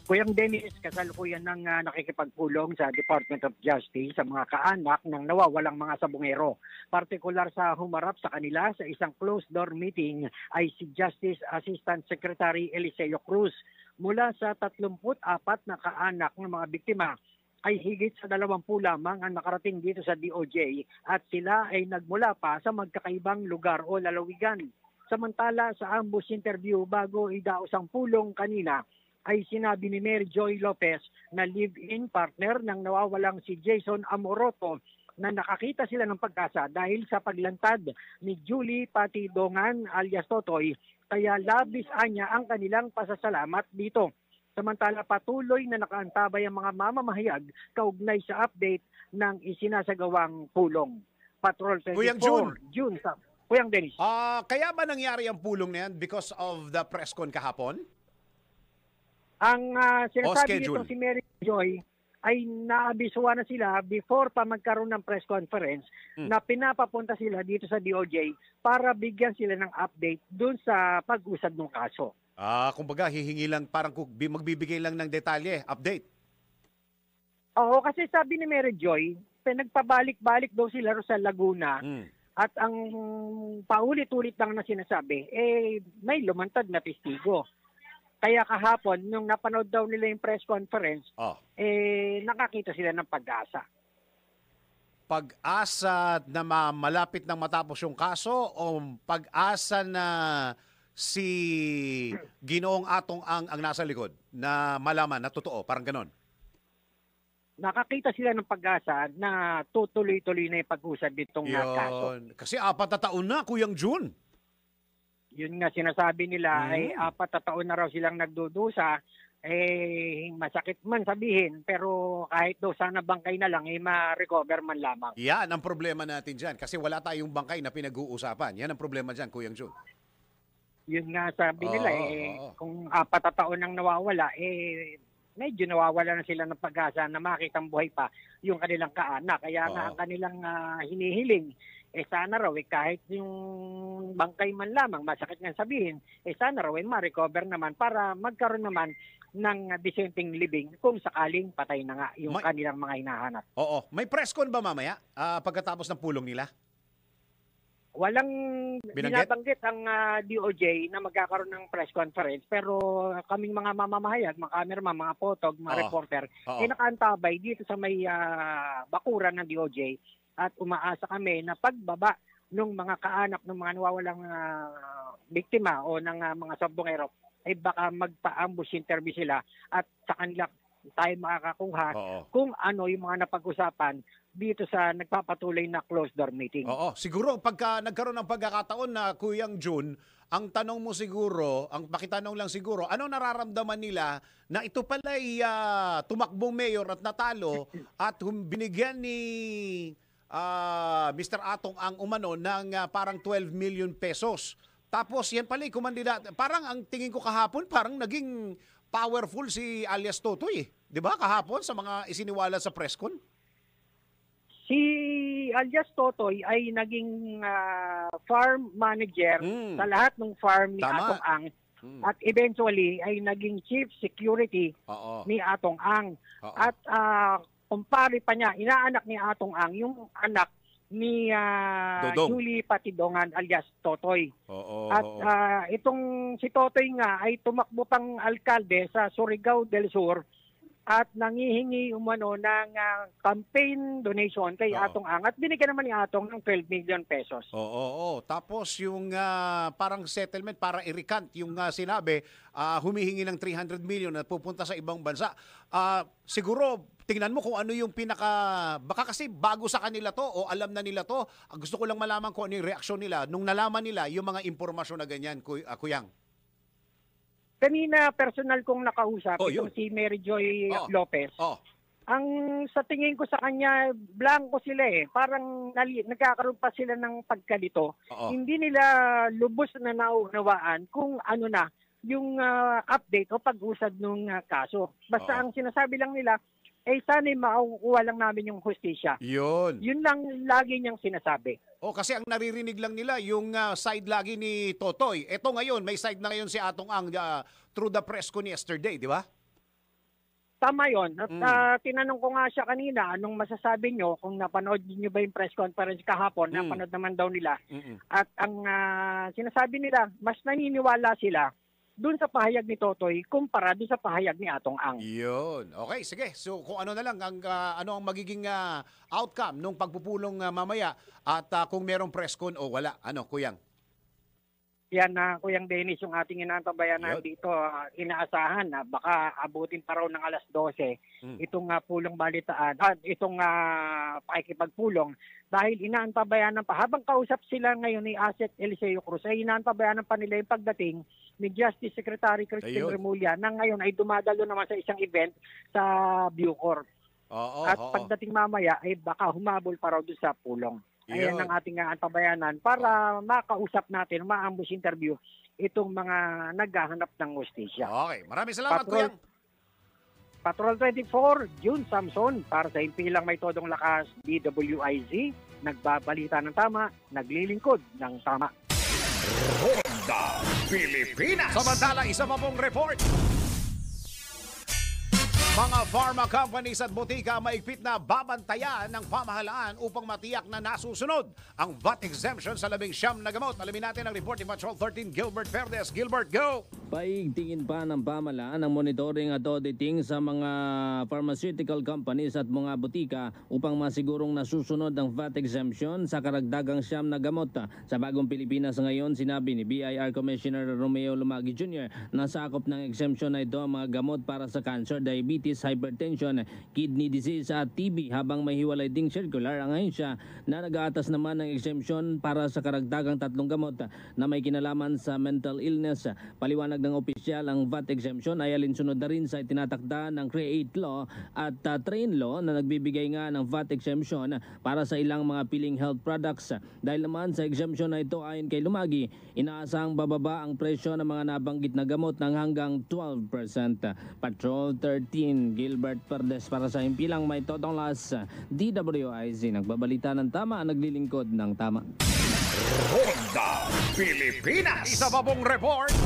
Kuyang Dennis, kasalukuyan ng nakikipagpulong sa Department of Justice sa mga kaanak ng nawawalang mga sabungero. Partikular sa humarap sa kanila sa isang closed-door meeting ay si Justice Assistant Secretary Eliseo Cruz. Mula sa 34 na kaanak ng mga biktima ay higit sa 20 lamang ang nakarating dito sa DOJ at sila ay nagmula pa sa magkakaibang lugar o lalawigan. Samantala sa ambush interview bago idaos ang pulong kanina ay sinabi ni Mary Joy Lopez na live-in partner ng nawawalang si Jason Amoroto na nakakita sila ng pag-asa dahil sa paglantad ni Julie Patidongan alias Totoy, kaya labis anya ang kanilang pasasalamat dito. Samantala patuloy na nakaantabay ang mga mamamahayag kaugnay sa update ng isinasagawang pulong. Patrol 24, Kuyang June. Kuyang Dennis. Kaya ba nangyari ang pulong na yan because of the press con kahapon? Ang sinasabi schedule. nito si Mary Joy ay naabisuhan na sila before pa magkaroon ng press conference na pinapapunta sila dito sa DOJ para bigyan sila ng update dun sa pag-usad ng kaso. Kumbaga hihingi lang, parang magbibigay lang ng detalye, update. Oo, kasi sabi ni Mary Joy, nagpabalik-balik daw sila sa Laguna at ang paulit-ulit lang na sinasabi, may lumantad na testigo. Kaya kahapon, nung napanood daw nila yung press conference, nakakita sila ng pag-asa. Pag-asa na malapit nang matapos yung kaso o pag-asa na si Ginoong Atong ang nasa likod na malaman na totoo, parang ganon? Nakakita sila ng pag-asa na tutuloy-tuloy na yung pag-usad ditong kaso. Kasi 4 na taon na, Kuyang June. Yun nga sinasabi nila ay 4 na taon na raw silang nagdudusa. Masakit man sabihin, pero kahit daw sana bangkay na lang, ma-recover man lamang. Yan ang problema natin dyan kasi wala tayong bangkay na pinag-uusapan. Yan ang problema dyan, Kuyang Jun. Yun nga sabi nila, kung 4 na taon nang nawawala, medyo nawawala na sila ng pag-asa na makitang buhay pa yung kanilang kaanak. Kaya nga ang kanilang hinihiling, sana raw kahit yung bangkay man lamang, masakit nga sabihin, sana raw ma-recover naman para magkaroon naman ng decenteng living kung sakaling patay na nga yung kanilang mga hinahanap. Oo. May press con ba mamaya pagkatapos ng pulong nila? Walang binabanggit ang DOJ na magkakaroon ng press conference, pero kaming mga mamamahayag, mga cameraman, mga photog, mga reporter, nakaantabay dito sa may bakuran ng DOJ at umaasa kami na pagbaba ng mga kaanak ng mga nawawalang biktima o ng mga sabongero ay baka magpa-ambush interview sila at sa kanila tayo makakakuha kung ano yung mga napag-usapan dito sa nagpapatuloy na closed door meeting. Oo, siguro pagka nagkaroon ng pagkakataon na Kuyang Jun, ang tanong mo siguro, ang pakitanong lang siguro, ano nararamdaman nila na ito pala'y tumakbong mayor at natalo at binigyan ni Mr. Atong ang umano ng parang 12 million pesos. Tapos yan pala kumandidato. Parang ang tingin ko kahapon, parang naging powerful si alias Totoy. Di ba kahapon sa mga isiniwala sa presscon? Si alias Totoy ay naging farm manager sa lahat ng farm ni Atong Ang. At eventually ay naging chief security ni Atong Ang. At kumpare pa niya, inaanak ni Atong Ang, yung anak ni Julie Patidongan alias Totoy. At itong si Totoy nga ay tumakbo pang alkalde sa Surigao del Sur at nangihingi umano ng campaign donation kay Atong Ang at binigyan naman ni Atong ng 12 million pesos. Tapos yung parang settlement para i-recant yung sinabi, humihingi ng 300 million at pupunta sa ibang bansa. Siguro tingnan mo kung ano yung baka kasi bago sa kanila to o alam na nila to. Gusto ko lang malaman kung ano yung reaksyon nila nung nalaman nila yung mga impormasyon na ganyan, Kuyang. Kanina personal kong nakausap itong si Mary Joy Lopez. Ang sa tingin ko sa kanya, blanco sila Parang nagkakaroon pa sila ng pagkalito. Hindi nila lubos na naunawaan kung ano na yung update o pag-usad ng kaso. Basta ang sinasabi lang nila, sana'y makukuha lang namin yung hustisya. Yun lang lagi niyang sinasabi. Kasi ang naririnig lang nila yung side lagi ni Totoy. Ito ngayon, may side na ngayon si Atong Ang through the press con yesterday, di ba? Tama yun. At tinanong ko nga siya kanina, anong masasabi nyo kung napanood niyo ba yung press conference kahapon? Napanood naman daw nila. At ang sinasabi nila, mas naniniwala sila doon sa pahayag ni Totoy kumpara doon sa pahayag ni Atong Ang. Yun. Okay, sige. So kung ano na lang, ano ang magiging outcome nung pagpupulong mamaya at kung merong press con o wala. Ano, Kuyang? Yan na, Kuyang Dennis, yung ating inaantabayan dito, inaasahan na baka abutin pa raw ng alas 12 itong pulong balitaan, itong pakikipagpulong dahil inaantabayan pa. Habang kausap sila ngayon ni Asset Eliseo Cruz, ay inaantabayan pa nila yung pagdating ni Justice Secretary Christine Remulla na ngayon ay dumadalo naman sa isang event sa Bucor. At pagdating mamaya ay baka humabol pa raw doon sa pulong. Ayan ang ating antabayanan para makausap natin, ma-ambush interview itong mga naghahanap ng hustisya. Okay, maraming salamat, Kuyang. Patrol 24, June Samson, para sa impilang may todong lakas, DWIZ, nagbabalita ng tama, naglilingkod ng tama. Ronda Pilipinas! Samantala, isa pa pong report. Mga pharma companies at botika maigpit na babantayan ng pamahalaan upang matiyak na nasusunod ang VAT exemption sa 19 na gamot. Alamin natin ang report ni Patrol 13 Gilbert Verdes. Gilbert, go! Paigtingin pa ng pamahalaan ang monitoring at auditing sa mga pharmaceutical companies at mga botika upang masigurong nasusunod ang VAT exemption sa karagdagang 9 na gamot. Sa Bagong Pilipinas ngayon, sinabi ni BIR Commissioner Romeo Lumagi Jr. na sakop ng exemption na ito ang mga gamot para sa cancer, diabetes, diabetes, hypertension, kidney disease at TB, habang may hiwalay ding circular ang ahensya na nag-aatas naman ng exemption para sa karagdagang 3 gamot na may kinalaman sa mental illness. Paliwanag ng opisyal, ang VAT exemption ay alinsunod na rin sa itinatakda ng CREATE Law at TRAIN Law na nagbibigay nga ng VAT exemption para sa ilang mga piling health products. Dahil naman sa exemption na ito, ayon kay Lumagi, inaasahang bababa ang presyo ng mga nabanggit na gamot ng hanggang 12%. Patrol 13, Gilbert Perdes para sa Himpilang May Totong Las, DWIZ. Nagbabalita ng tama, naglilingkod ng tama. Ronda Pilipinas. Isa pa pong report.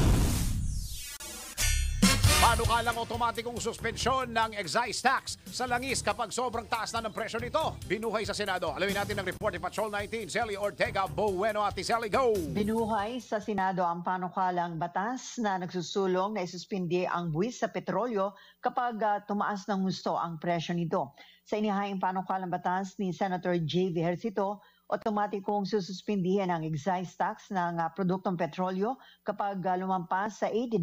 Panukalang otomatikong suspensyon ng excise tax sa langis kapag sobrang taas na ng presyo nito. Binuhay sa Senado. Alamin natin ang report ni Patrol 19, Sally Ortega Bueno at Sally, go! Binuhay sa Senado ang panukalang batas na nagsusulong na isuspindi ang buwis sa petrolyo kapag tumaas ng husto ang presyo nito. Sa inihaing panukalang batas ni Senator J.V. Ejercito, otomatikong sususpindihin ang excise tax ng produktong petrolyo kapag lumampas sa $80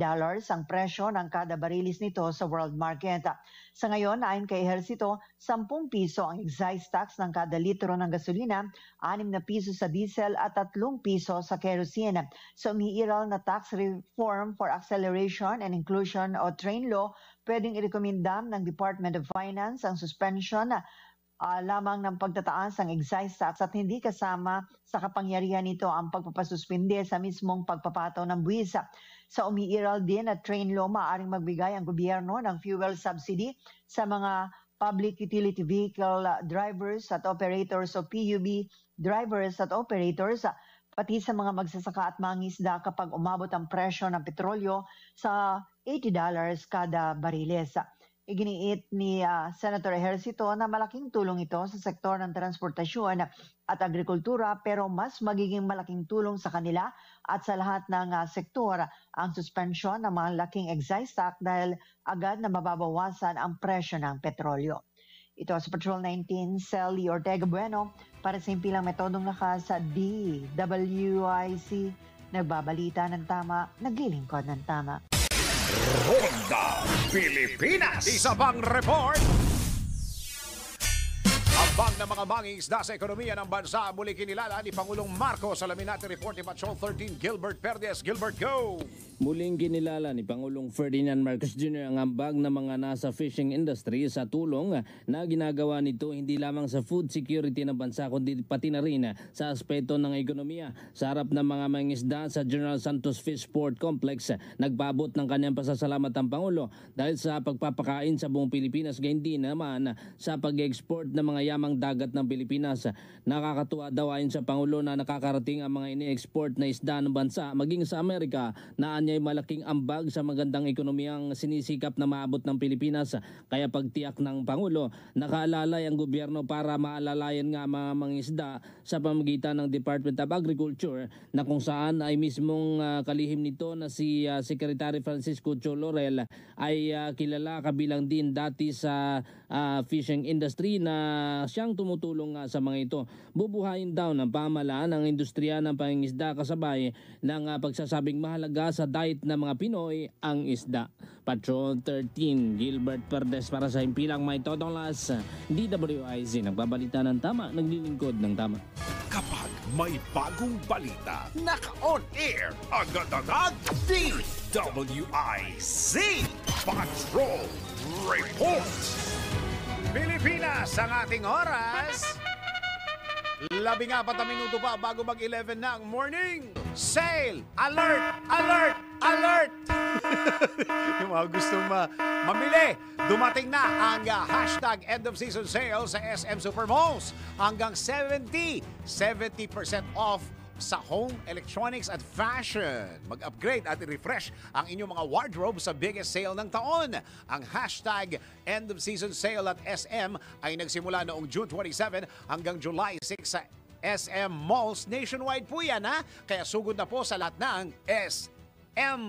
ang presyo ng kada barilis nito sa world market. Sa ngayon, ayon kay Ejercito, 10 piso ang excise tax ng kada litro ng gasolina, 6 na piso sa diesel at 3 piso sa kerosene. Sa umiiral na Tax Reform for Acceleration and Inclusion o TRAIN Law, pwedeng irekomenda ng Department of Finance ang suspension lamang ng pagtataas ng excise tax at hindi kasama sa kapangyarihan nito ang pagpapasuspinde sa mismong pagpapataw ng buwis. Sa umiiral din at TRAIN Law, maaaring magbigay ang gobyerno ng fuel subsidy sa mga public utility vehicle drivers at operators o PUV drivers at operators, pati sa mga magsasaka at mangisda kapag umabot ang presyo ng petrolyo sa $80 kada bariles. Iginiit ni Senator Ejercito na malaking tulong ito sa sektor ng transportasyon at agrikultura, pero mas magiging malaking tulong sa kanila at sa lahat ng sektor ang suspensyon ng mga laking excise tax dahil agad na mababawasan ang presyo ng petrolyo. Ito sa Patrol 19, Sally Ortega Bueno para sa Himpilang Metodong Lakas sa DWIC. Nagbabalita ng tama, naglilingkod ng tama. Ronda Pilipinas. Isa pang report. Abang ng mga mangingisda sa ekonomiya ng bansa muli kinilala ni Pangulong Marcos. Alamin natin report ni Patrol 13, Gilbert Perdes. Gilbert, go! Muling kinilala ni Pangulong Ferdinand Marcos Jr. ang ambag ng mga nasa fishing industry sa tulong na ginagawa nito hindi lamang sa food security ng bansa kundi pati na rin sa aspeto ng ekonomiya. Sa harap ng mga mangingisda sa General Santos Fish Port Complex, nagpaabot ng kanyang pasasalamat ang Pangulo dahil sa pagpapakain sa buong Pilipinas, gayon din naman sa pag-export ng mga yamang dagat ng Pilipinas. Nakakatuwa daw ayon sa Pangulo na nakakarating ang mga ini-export na isda ng bansa maging sa Amerika na anyay malaking ambag sa magandang ekonomiyang sinisikap na maabot ng Pilipinas. Kaya pagtiyak ng Pangulo, nakaalalay ang gobyerno para maalalayan nga mga mangisda sa pamagitan ng Department of Agriculture na kung saan ay mismong kalihim nito na si Secretary Francisco Cho Laurel ay kilala kabilang din dati sa fishing industry na siyang tumutulong sa mga ito. Bubuhayin daw ng pamahalaan ang industriya ng pangingisda kasabay ng pagsasabing mahalaga sa diet ng mga Pinoy ang isda. Patrol 13, Gilbert Perdes para sa Himpilang May Totong Las, DWIZ. Nagbabalita ng tama, naglilingkod ng tama. Kapag may bagong balita, naka-on air, agad-agad, DWIZ Patrol Report. Pilipinas, ang ating oras. 14 na minuto pa bago mag-11 ng morning. Sale! Alert! Alert! Alert! Yung mga gustong mamili, dumating na ang hashtag end of season sale sa SM Supermalls. Hanggang 70% off sa home, electronics at fashion. Mag-upgrade at i-refresh ang inyong mga wardrobe sa biggest sale ng taon. Ang hashtag end of season sale at SM ay nagsimula noong June 27 hanggang July 6 sa SM Malls. Nationwide po yan, ha? Kaya sugod na po sa lahat ng SM.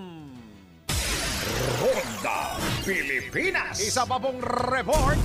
Ronda Pilipinas. Isa pa pong report.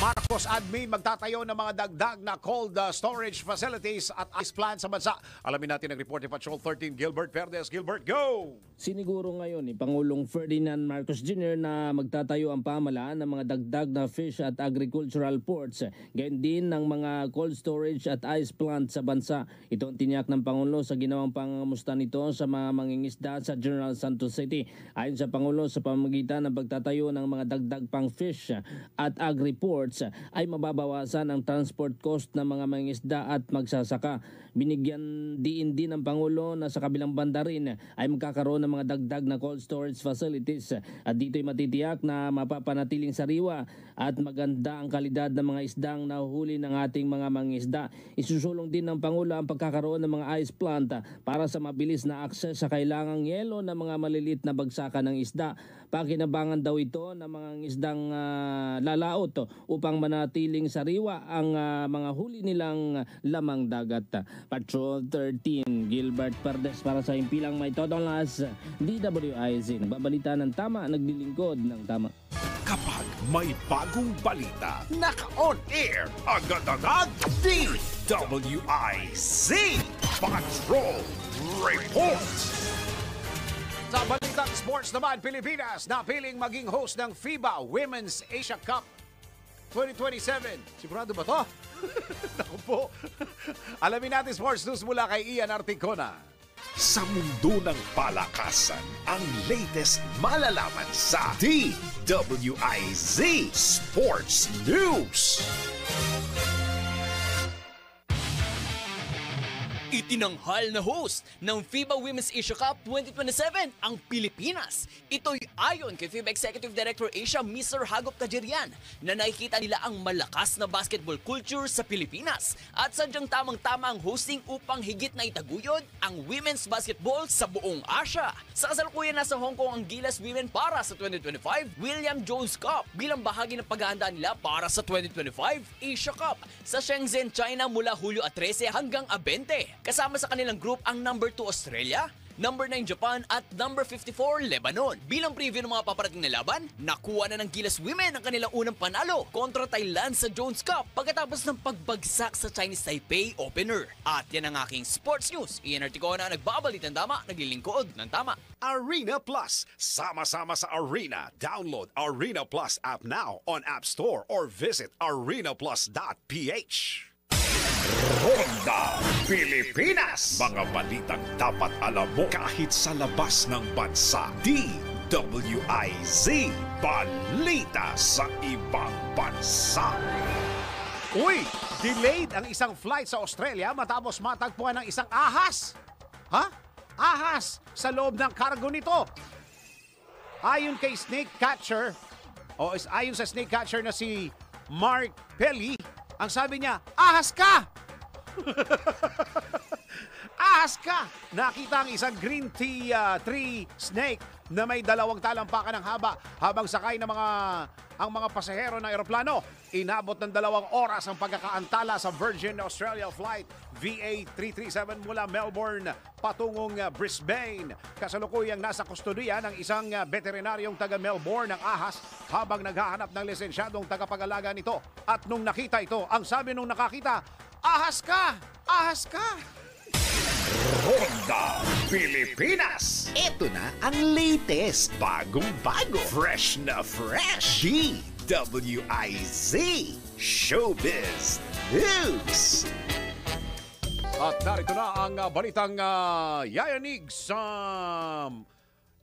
Marco Boss Admin magtatayo ng mga dagdag na cold storage facilities at ice plant sa bansa. Alamin natin ang report ni Patrol 13 Gilbert Verdes. Gilbert, go! Siniguro ngayon ni Pangulong Ferdinand Marcos Jr. na magtatayo ang pamahalaan ng mga dagdag na fish at agricultural ports, gayon din ng mga cold storage at ice plant sa bansa. Ito ang tiniyak ng Pangulo sa ginawang pangamusta nito sa mga mangingisda sa General Santos City. Ayon sa Pangulo, sa pamamagitan ng pagtatayo ng mga dagdag pang fish at agri-ports ay mababawasan ang transport cost ng mga mangingisda at magsasaka. Binigyan din ng Pangulo na sa kabilang banda rin ay magkakaroon ng mga dagdag na cold storage facilities at dito'y matitiyak na mapapanatiling sariwa at maganda ang kalidad ng mga isdang nahuhuli ng ating mga mangingisda. Isusulong din ng Pangulo ang pagkakaroon ng mga ice plant para sa mabilis na akses sa kailangang yelo ng mga malilit na bagsakan ng isda. Pakinabangan daw ito ng mga isdang lalaot upang manatiling sariwa ang mga huli nilang lamang dagat. Patrol 13, Gilbert Verdes para sa Himpilang May Totolas, DWIZ. Nagbabalita ng tama, naglilingkod ng tama. Kapag may bagong balita, naka-on air, agad-agad, DWIZ Patrol Report. Sa balitang sports naman, Pilipinas napiling maging host ng FIBA Women's Asia Cup 2027. Sigurado ba to? Naku po. Alamin natin sports news mula kay Ian Articona. Sa mundo ng palakasan, ang latest malalaman sa DWIZ Sports News. Itinanghal na host ng FIBA Women's Asia Cup 2027 ang Pilipinas. Ito'y ayon kay FIBA Executive Director Asia Mr. Hagop Kajerian na nakikita nila ang malakas na basketball culture sa Pilipinas at sadyang tamang-tama ang hosting upang higit na itaguyod ang women's basketball sa buong Asia. Sa kasalukuyan nasa Hong Kong ang Gilas Women para sa 2025 William Jones Cup bilang bahagi ng paghahanda nila para sa 2025 Asia Cup sa Shenzhen, China mula Hulyo 13 hanggang 20. Kasama sa kanilang group ang number 2 Australia, number 9 Japan at number 54 Lebanon. Bilang preview ng mga paparating na laban, nakuha na ng Gilas Women ang kanilang unang panalo kontra Thailand sa Jones Cup pagkatapos ng pagbagsak sa Chinese Taipei opener. At yan ang aking sports news. Ian Articona, nagbabalit ng tama, naglilingkod ng tama. Arena Plus. Sama-sama sa Arena. Download Arena Plus app now on App Store or visit arenaplus.ph. Ronda Pilipinas. Mga balitang dapat alam mo kahit sa labas ng bansa. DWIZ Balita sa ibang bansa. Uy! Delayed ang isang flight sa Australia matapos matagpuan ng isang ahas. Ha? Ahas sa loob ng cargo nito. Ayon kay snake catcher, ayon sa snake catcher na si Mark Pelly, ang sabi niya, ahas ka! Ahas ka! Nakita ang isang green tea tree snake na may 2 talampakan ng haba habang sakay ng ang mga pasahero ng eroplano. Inabot ng 2 oras ang pagkakaantala sa Virgin Australia Flight VA337 mula Melbourne patungong Brisbane. Kasalukuyang nasa kustodiya ng isang veterinaryong taga Melbourne ng ahas habang naghahanap ng lisensyadong tagapag-alaga nito. At nung nakita ito, ang sabi nung nakakita, ahas ka! Ahas ka! Ronda Pilipinas. Ito na ang latest, bagong-bago, fresh na fresh. DWIZ Showbiz News. At narito na ang balitang yayanig sa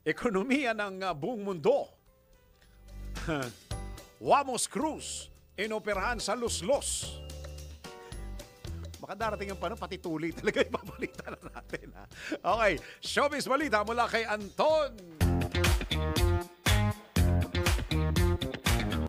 ekonomiya ng buong mundo. Wamos Cruise, inoperahan sa Los. Baka darating ang pati tuloy talaga ipabalita na natin. Ha? Okay, showbiz balita mula kay Anton.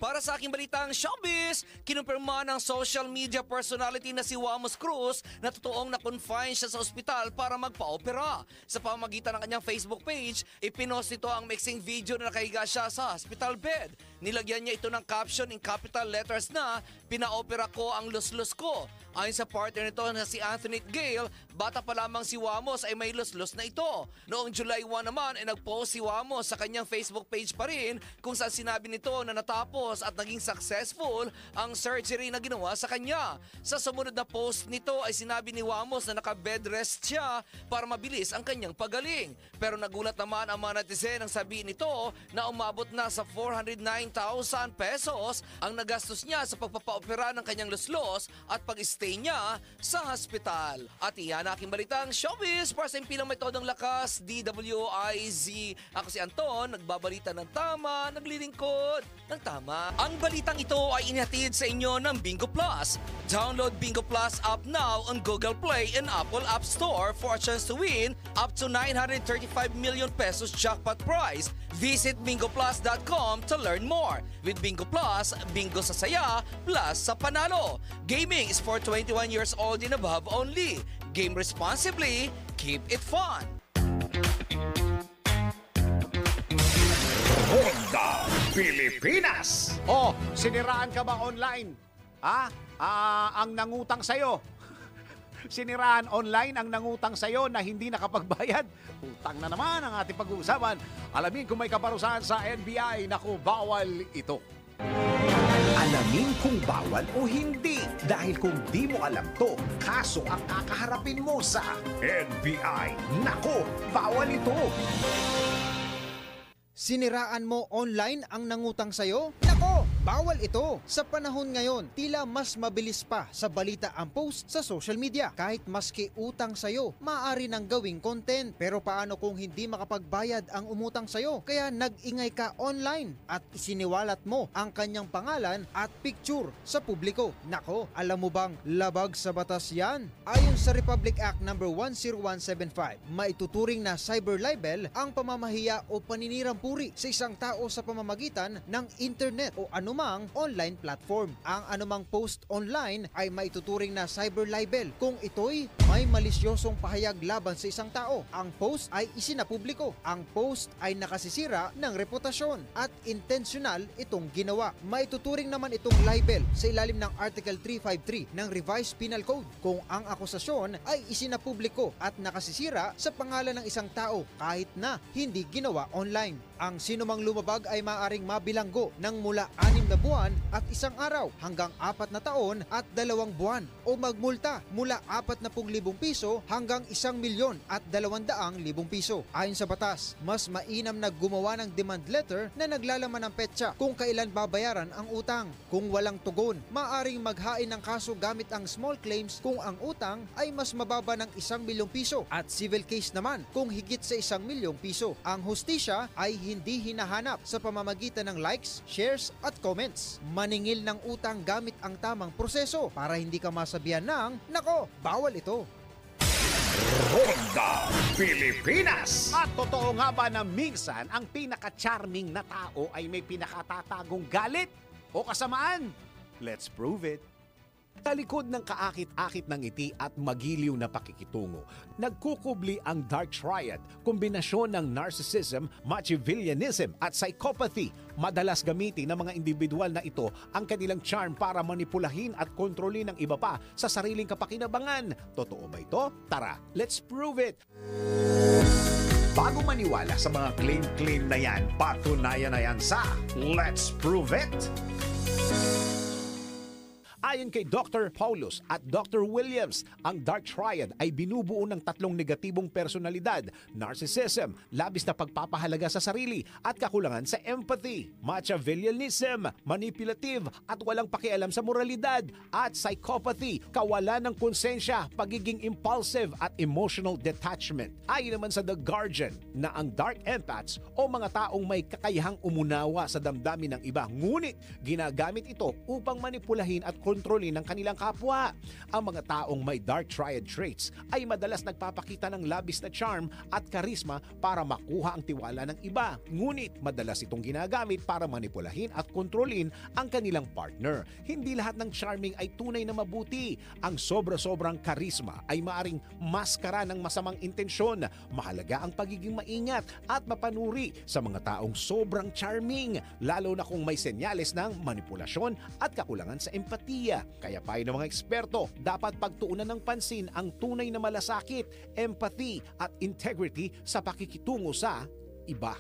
Para sa aking balitang showbiz, kinumpirma ng social media personality na si Wamos Cruz na totoong na-confine siya sa ospital para magpa-opera. Sa pamamagitan ng kanyang Facebook page, ipinost nito ang mixing video na nakahiga siya sa hospital bed. Nilagyan niya ito ng caption in capital letters na, "Pina-opera ko ang luslos ko." Ayon sa partner nito na si Anthony Gale, bata pa lamang si Wamos ay may luslos na ito. Noong July 1 naman ay nagpost si Wamos sa kanyang Facebook page pa rin kung saan sinabi nito na natapos at naging successful ang surgery na ginawa sa kanya. Sa sumunod na post nito ay sinabi ni Wamos na naka-bed rest siya para mabilis ang kanyang pagaling. Pero nagulat naman ang mga netizen ang sabihin nito na umabot na sa 409,000 pesos ang nagastos niya sa pagpapaopera ng kanyang luslos at pag-stay niya sa hospital. At iyan aking balitang showbiz para sa impilang metodong lakas, DWIZ. Ako si Anton, nagbabalita ng tama, naglilingkod ng tama. Ang balitang ito ay inihatid sa inyo ng Bingo Plus. Download Bingo Plus app now on Google Play and Apple App Store for a chance to win up to 935 million pesos jackpot prize. Visit bingoplus.com to learn more. With Bingo Plus, bingo sa saya, plus sa panalo. Gaming is for 21 years old and above only. Game responsibly, keep it fun. Ronda Pilipinas. Oh, siniraan ka ba online? Ang nangutang sa'yo. Siniraan online ang nangutang sa'yo na hindi nakapagbayad. Utang na naman ang ating pag-uusapan. Alamin kung may kaparusahan sa NBI. Naku, bawal ito. Alamin kung bawal o hindi. Dahil kung di mo alam to, kaso ang kakaharapin mo sa NBI. Nako, bawal ito. Siniraan mo online ang nangutang sa'yo? Nako, bawal ito. Sa panahon ngayon, tila mas mabilis pa sa balita ang post sa social media. Kahit maski utang sa'yo, maaari nang gawing content. Pero paano kung hindi makapagbayad ang umutang sa'yo? Kaya nag-ingay ka online at isiniwalat mo ang kanyang pangalan at picture sa publiko. Nako, alam mo bang labag sa batas yan? Ayon sa Republic Act No. 10175, maituturing na cyber libel ang pamamahiya o paninirampuri sa isang tao sa pamamagitan ng internet o anumang online platform. Ang anumang post online ay maituturing na cyber libel kung ito'y may malisyosong pahayag laban sa isang tao. Ang post ay isinapubliko. Ang post ay nakasisira ng reputasyon at intentional itong ginawa. Maituturing naman itong libel sa ilalim ng Article 353 ng Revised Penal Code kung ang akusasyon ay isinapubliko at nakasisira sa pangalan ng isang tao kahit na hindi ginawa online. Ang sinumang lumabag ay maaaring mabilanggo ng mula 6 na buwan at 1 araw hanggang 4 na taon at 2 buwan o magmulta mula 40,000 piso hanggang 1,200,000 piso. Ayon sa batas, mas mainam na gumawa ng demand letter na naglalaman ng petsa kung kailan babayaran ang utang. Kung walang tugon, maaaring maghain ng kaso gamit ang small claims kung ang utang ay mas mababa ng 1,000,000 piso at civil case naman kung higit sa 1,000,000 piso. Ang hustisya ay hindi hinahanap sa pamamagitan ng likes, shares at comments. Maningil ng utang gamit ang tamang proseso para hindi ka masabihan ng, nako, bawal ito. Ronda Pilipinas. At totoo nga ba na minsan ang pinaka-charming na tao ay may pinakatatagong galit o kasamaan? Let's prove it. Talikod ng kaakit-akit ng ngiti at magiliw na pakikitungo, nagkukubli ang Dark Triad, kombinasyon ng narcissism, Machiavellianism at psychopathy. Madalas gamitin ng mga individual na ito ang kanilang charm para manipulahin at kontrolin ng iba pa sa sariling kapakinabangan. Totoo ba ito? Tara, let's prove it! Bago maniwala sa mga claim-claim na yan, patunayan na yan sa Let's Prove It! Ayon kay Dr. Paulus at Dr. Williams, ang Dark Triad ay binubuo ng 3 negatibong personalidad: narcissism, labis na pagpapahalaga sa sarili at kakulangan sa empathy; Machiavellianism, manipulative at walang pakialam sa moralidad; at psychopathy, kawalan ng konsensya, pagiging impulsive at emotional detachment. Ayon naman sa The Guardian na ang dark empaths o mga taong may kakayahang umunawa sa damdamin ng iba, ngunit ginagamit ito upang manipulahin at kontrolin ng kanilang kapwa. Ang mga taong may Dark Triad traits ay madalas nagpapakita ng labis na charm at karisma para makuha ang tiwala ng iba. Ngunit madalas itong ginagamit para manipulahin at kontrolin ang kanilang partner. Hindi lahat ng charming ay tunay na mabuti. Ang sobra-sobrang karisma ay maaring maskara ng masamang intensyon. Mahalaga ang pagiging maingat at mapanuri sa mga taong sobrang charming, lalo na kung may senyales ng manipulasyon at kakulangan sa empatiya. pamilya. Kaya payo ng mga eksperto, dapat pagtuunan ng pansin ang tunay na malasakit, empathy at integrity sa pakikitungo sa iba.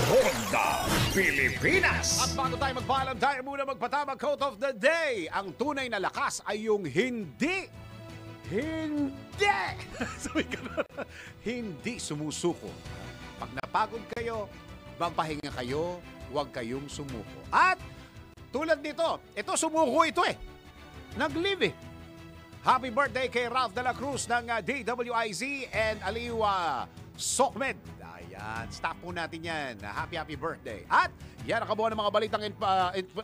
Ronda Pilipinas. At bago tayo magpaalam, tayo muna magpatamang quote of the day. Ang tunay na lakas ay yung hindi sabi ka na, hindi sumusuko. Pag napagod kayo, magpahinga kayo, huwag kayong sumuko. At tulad nito, ito sumuko ito eh. Nag-live eh. Happy birthday kay Ralph de la Cruz ng DWIZ and Aliwa Sokmed. Ayan, stop po natin yan. Happy birthday. At yan ang kabuuan ng mga balitang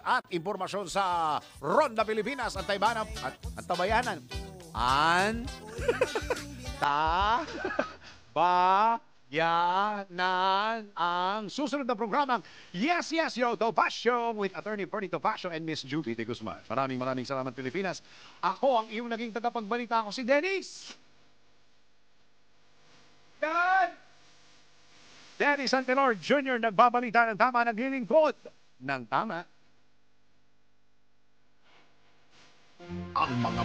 at impormasyon sa Ronda Pilipinas at Taybanan at Tabayanan. Bayanan ang susunod na programang Yes, Yes, Yo, Topacio with Attorney Bernie Topacio and Miss Judy de Guzman. Maraming salamat Pilipinas. Ako ang iyong naging tagapagbalita ko si Dennis. Dennis Antenor Jr. nagbabalita ng tama, naglilingkod ng tama. Ang mga